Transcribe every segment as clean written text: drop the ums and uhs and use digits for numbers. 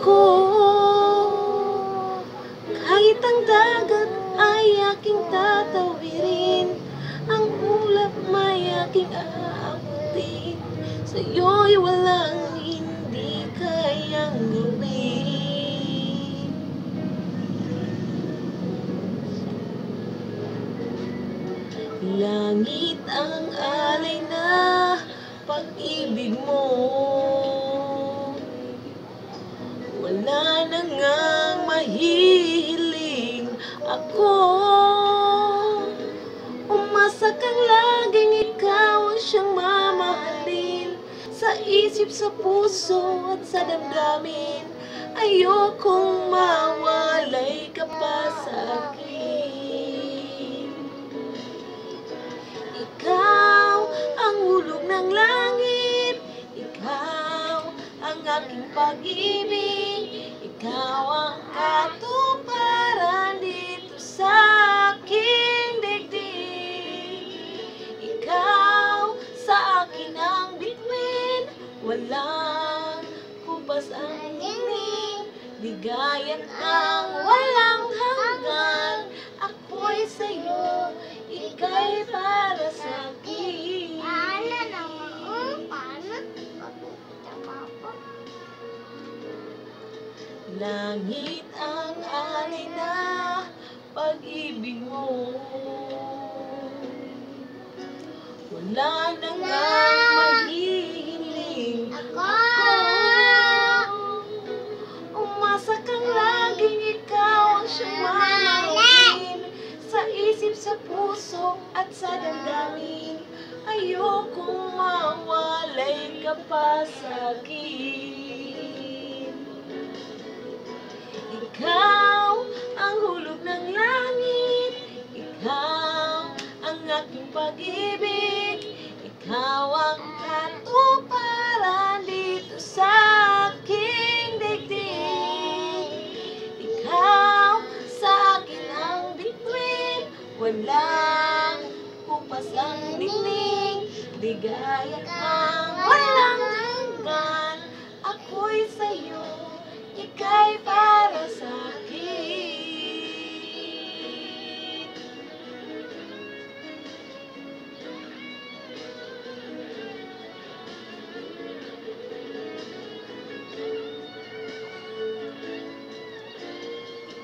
ako. Kahit ang dagat ay aking tatawirin, ang ulap may aking aabutin, sa'yo'y walang hindi kayang gawin. Langit ang alay na pag-ibig mo, wala na ngang mahihiling ako. Umasa kang laging ikaw ang siyang mamahalin, sa isip, sa puso at sa damdamin. Ayokong mawalay ka pa sa akin. Ikaw ang hulog ng langit, ikaw ang aking pag-ibig, ikaw ang katuparan dito sa aking daigdig. Ikaw sa akin ang bituin, walang kupas ang hingin, ligaya't ang walang hanggan. Ako'y sa'yo, ika'y para sa'kin. Langit ang alay na pag-ibig mo, wala na ngang mahihiling ako. Umasa kang laging ikaw ang siyang mamahalin, sa isip, sa puso at sa damdamin. Ayokong mawalay ka pa sa akin. Ikaw ang hulog ng langit, ikaw ang aking pag-ibig, ikaw ang katuparan dito sa aking daigdig. Ikaw sa akin ang bituin, walang kupas ang dingding, ligaya't ang walang hanggan. Ako'y sa'yo, ika'y para sa'kin.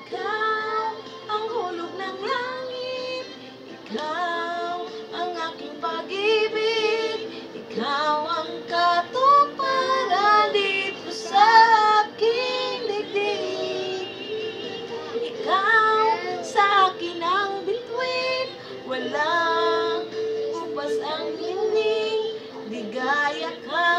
Ikaw ang hulog ng langit, ikaw ang aking pag-ibig, ikaw ang katuparan dito sa aking daigdig. Ikaw sa akin ang bituin, walang kupas ang hinging, ligaya ka